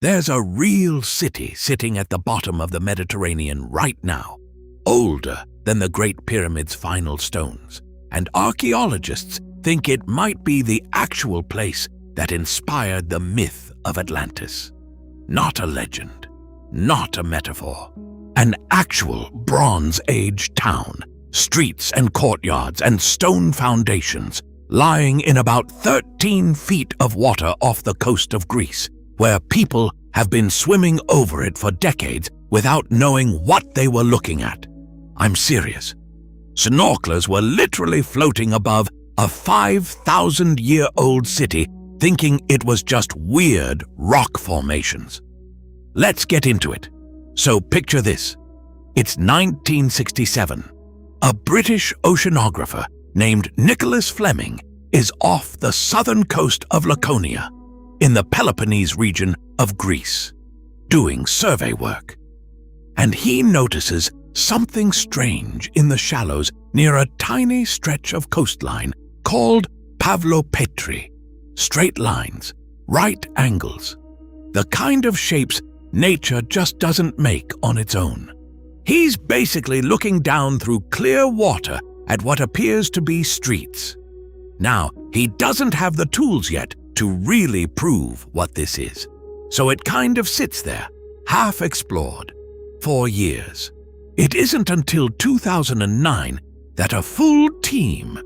There's a real city sitting at the bottom of the Mediterranean right now, older than the Great Pyramid's final stones, and archaeologists think it might be the actual place that inspired the myth of Atlantis. Not a legend, not a metaphor. An actual Bronze Age town, streets and courtyards and stone foundations lying in about 13 feet of water off the coast of Greece, where people have been swimming over it for decades without knowing what they were looking at. I'm serious. Snorkelers were literally floating above a 5,000-year-old city thinking it was just weird rock formations. Let's get into it. So picture this. It's 1967. A British oceanographer named Nicholas Fleming is off the southern coast of Laconia, in the Peloponnese region of Greece, doing survey work. And he notices something strange in the shallows near a tiny stretch of coastline called Pavlopetri. Straight lines, right angles, the kind of shapes nature just doesn't make on its own. He's basically looking down through clear water at what appears to be streets. Now, he doesn't have the tools yet to really prove what this is, so it kind of sits there, half explored, for years. It isn't until 2009 that a full team,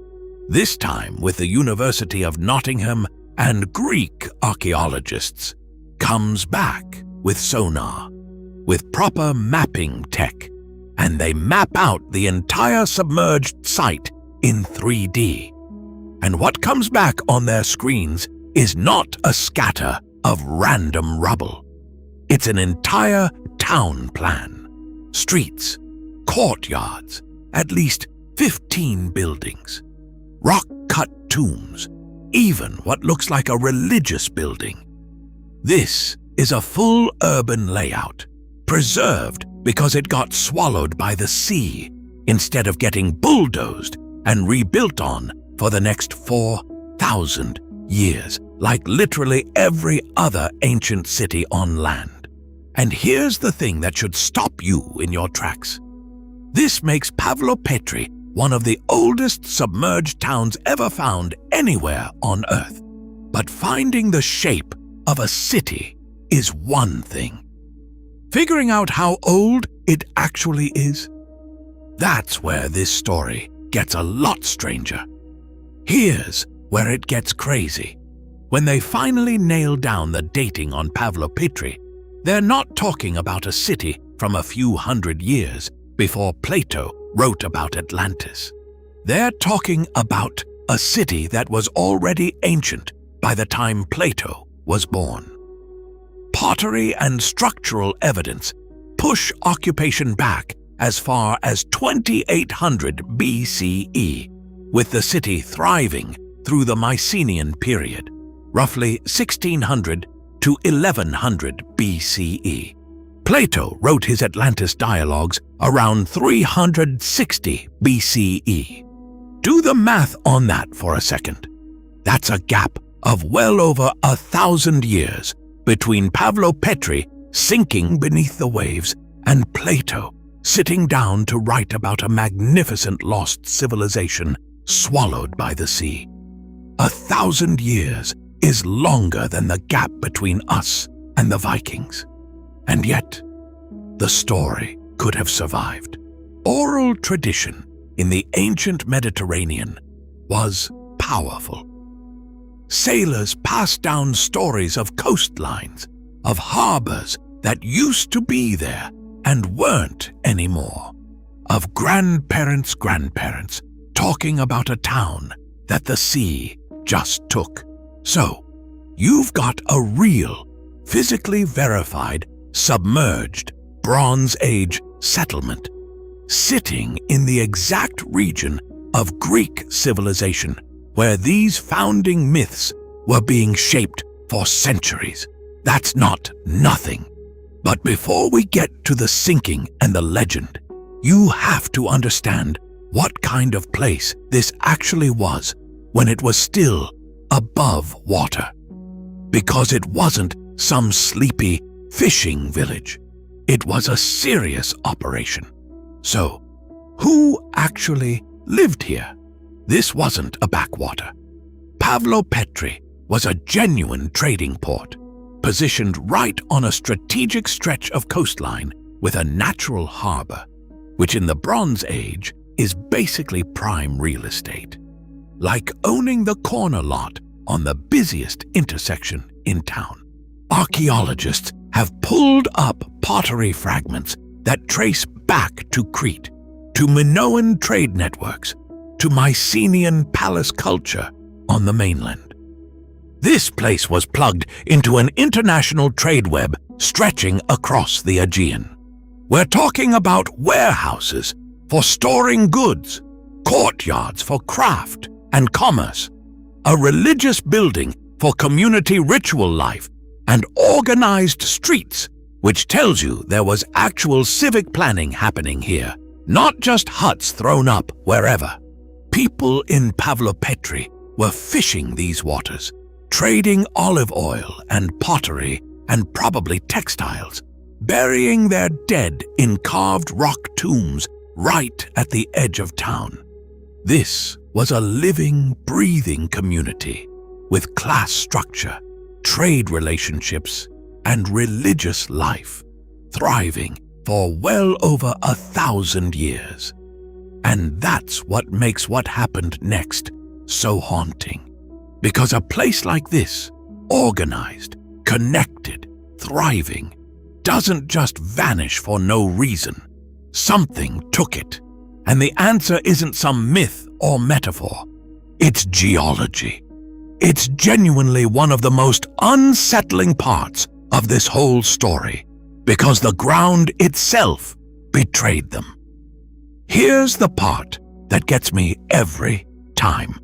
this time with the University of Nottingham and Greek archaeologists, comes back with sonar, with proper mapping tech, and they map out the entire submerged site in 3D. And what comes back on their screens is not a scatter of random rubble. It's an entire town plan. Streets, courtyards, at least 15 buildings, rock-cut tombs, even what looks like a religious building. This is a full urban layout, preserved because it got swallowed by the sea instead of getting bulldozed and rebuilt on for the next 4,000 years, like literally every other ancient city on land. And here's the thing that should stop you in your tracks. This makes Pavlopetri one of the oldest submerged towns ever found anywhere on Earth. But finding the shape of a city is one thing. Figuring out how old it actually is, that's where this story gets a lot stranger. Here's where it gets crazy. When they finally nail down the dating on Pavlopetri, they're not talking about a city from a few hundred years before Plato wrote about Atlantis. They're talking about a city that was already ancient by the time Plato was born. Pottery and structural evidence push occupation back as far as 2800 BCE, with the city thriving through the Mycenaean period, roughly 1600 to 1100 BCE. Plato wrote his Atlantis dialogues around 360 BCE. Do the math on that for a second. That's a gap of well over 1,000 years between Pavlopetri sinking beneath the waves and Plato sitting down to write about a magnificent lost civilization swallowed by the sea. 1,000 years is longer than the gap between us and the Vikings. And yet, the story could have survived. Oral tradition in the ancient Mediterranean was powerful. Sailors passed down stories of coastlines, of harbors that used to be there and weren't anymore, of grandparents' grandparents talking about a town that the sea just took. So, you've got a real, physically verified, submerged Bronze Age settlement sitting in the exact region of Greek civilization where these founding myths were being shaped for centuries. That's not nothing. But before we get to the sinking and the legend, you have to understand what kind of place this actually was when it was still above water. Because it wasn't some sleepy fishing village. It was a serious operation. So, who actually lived here? This wasn't a backwater. Pavlopetri was a genuine trading port, positioned right on a strategic stretch of coastline with a natural harbor, which in the Bronze Age is basically prime real estate, like owning the corner lot on the busiest intersection in town. Archaeologists have pulled up pottery fragments that trace back to Crete, to Minoan trade networks, to Mycenaean palace culture on the mainland. This place was plugged into an international trade web stretching across the Aegean. We're talking about warehouses for storing goods, courtyards for craft and commerce, a religious building for community ritual life, and organized streets, which tells you there was actual civic planning happening here, not just huts thrown up wherever. People in Pavlopetri were fishing these waters, trading olive oil and pottery and probably textiles, burying their dead in carved rock tombs right at the edge of town. This was a living, breathing community with class structure, trade relationships, and religious life, thriving for well over 1,000 years. And that's what makes what happened next so haunting. Because a place like this, organized, connected, thriving, doesn't just vanish for no reason. Something took it. And the answer isn't some myth or metaphor. It's geology. It's genuinely one of the most unsettling parts of this whole story, because the ground itself betrayed them. Here's the part that gets me every time.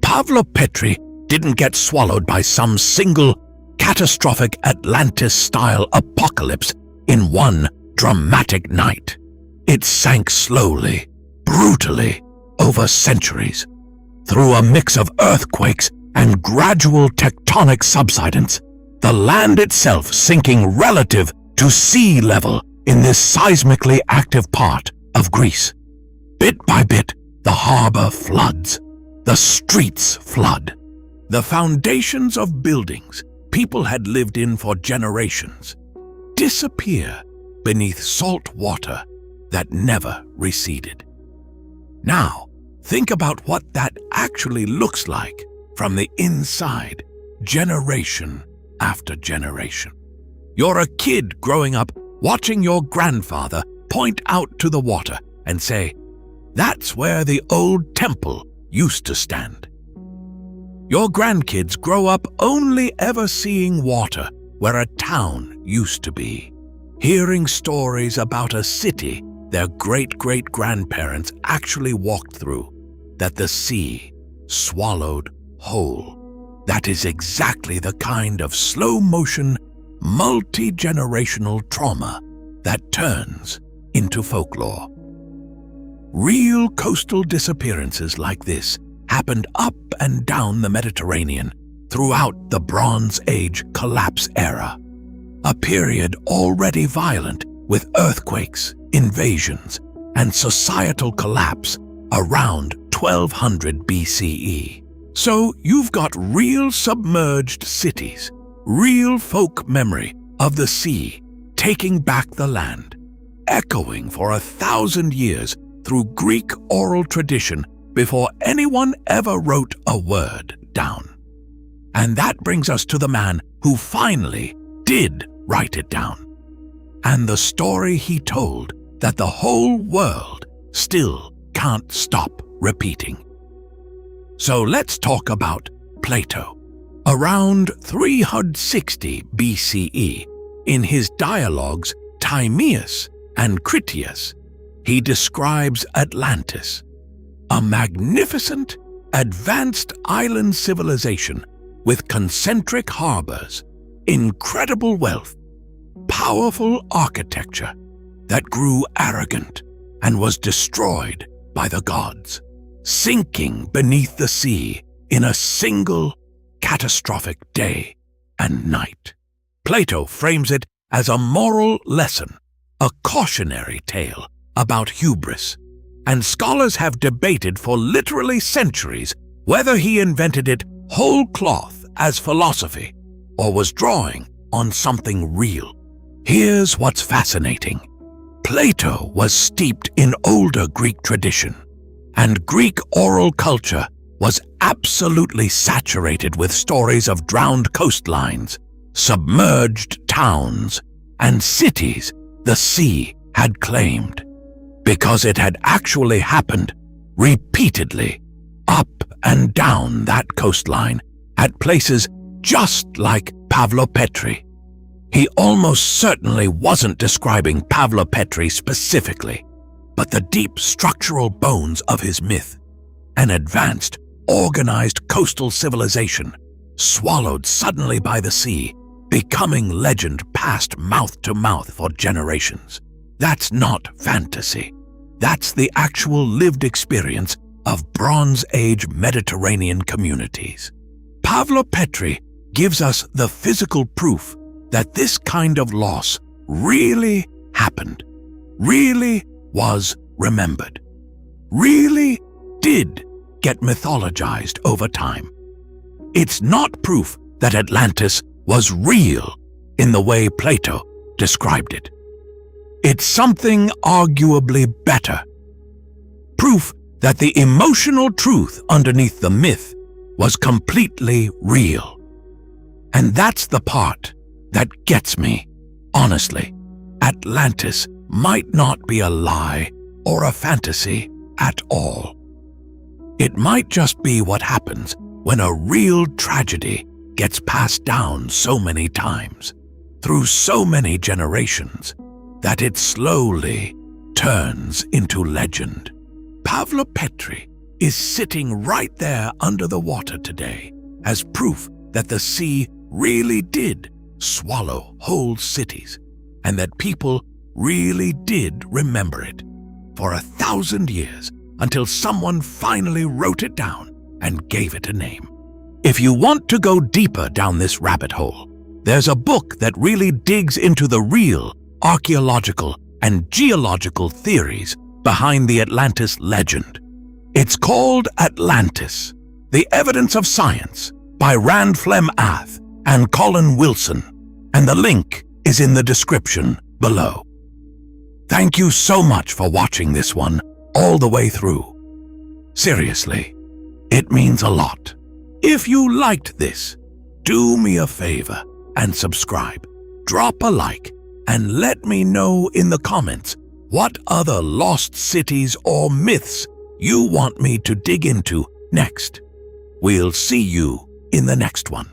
Pavlopetri didn't get swallowed by some single catastrophic Atlantis-style apocalypse in one dramatic night. It sank slowly, brutally, over centuries, through a mix of earthquakes and gradual tectonic subsidence, the land itself sinking relative to sea level in this seismically active part of Greece. Bit by bit, the harbor floods, the streets flood. The foundations of buildings people had lived in for generations disappear beneath salt water that never receded. Now, think about what that actually looks like from the inside, generation after generation. You're a kid growing up watching your grandfather point out to the water and say, "That's where the old temple used to stand." Your grandkids grow up only ever seeing water where a town used to be, hearing stories about a city their great-great-grandparents actually walked through, that the sea swallowed whole. That is exactly the kind of slow-motion, multi-generational trauma that turns into folklore. Real coastal disappearances like this happened up and down the Mediterranean throughout the Bronze Age collapse era, a period already violent with earthquakes, invasions, and societal collapse around 1200 BCE. So you've got real submerged cities, real folk memory of the sea taking back the land, echoing for 1,000 years through Greek oral tradition before anyone ever wrote a word down. And that brings us to the man who finally did write it down, and the story he told that the whole world still can't stop repeating. So let's talk about Plato. Around 360 BCE, in his dialogues Timaeus and Critias, he describes Atlantis, a magnificent, advanced island civilization with concentric harbors, incredible wealth, powerful architecture that grew arrogant and was destroyed by the gods, sinking beneath the sea in a single catastrophic day and night. Plato frames it as a moral lesson, a cautionary tale about hubris, and scholars have debated for literally centuries whether he invented it whole cloth as philosophy or was drawing on something real. Here's what's fascinating. Plato was steeped in older Greek tradition, and Greek oral culture was absolutely saturated with stories of drowned coastlines, submerged towns, and cities the sea had claimed, because it had actually happened repeatedly up and down that coastline at places just like Pavlopetri. He almost certainly wasn't describing Pavlopetri specifically, but the deep structural bones of his myth, an advanced, organized coastal civilization, swallowed suddenly by the sea, becoming legend passed mouth to mouth for generations. That's not fantasy. That's the actual lived experience of Bronze Age Mediterranean communities. Pavlopetri gives us the physical proof that this kind of loss really happened, really was remembered, really did get mythologized over time. It's not proof that Atlantis was real in the way Plato described it. It's something arguably better. Proof that the emotional truth underneath the myth was completely real. And that's the part that gets me. Honestly, Atlantis might not be a lie or a fantasy at all. It might just be what happens when a real tragedy gets passed down so many times, through so many generations, that it slowly turns into legend. Pavlopetri is sitting right there under the water today as proof that the sea really did swallow whole cities, and that people really did remember it for 1,000 years until someone finally wrote it down and gave it a name. If you want to go deeper down this rabbit hole, there's a book that really digs into the real archaeological and geological theories behind the Atlantis legend. It's called Atlantis, The Evidence of Science by Flem-Ath and Colin, and the link is in the description below. Thank you so much for watching this one all the way through. Seriously, it means a lot. If you liked this, do me a favor and subscribe, drop a like, and let me know in the comments what other lost cities or myths you want me to dig into next. We'll see you in the next one.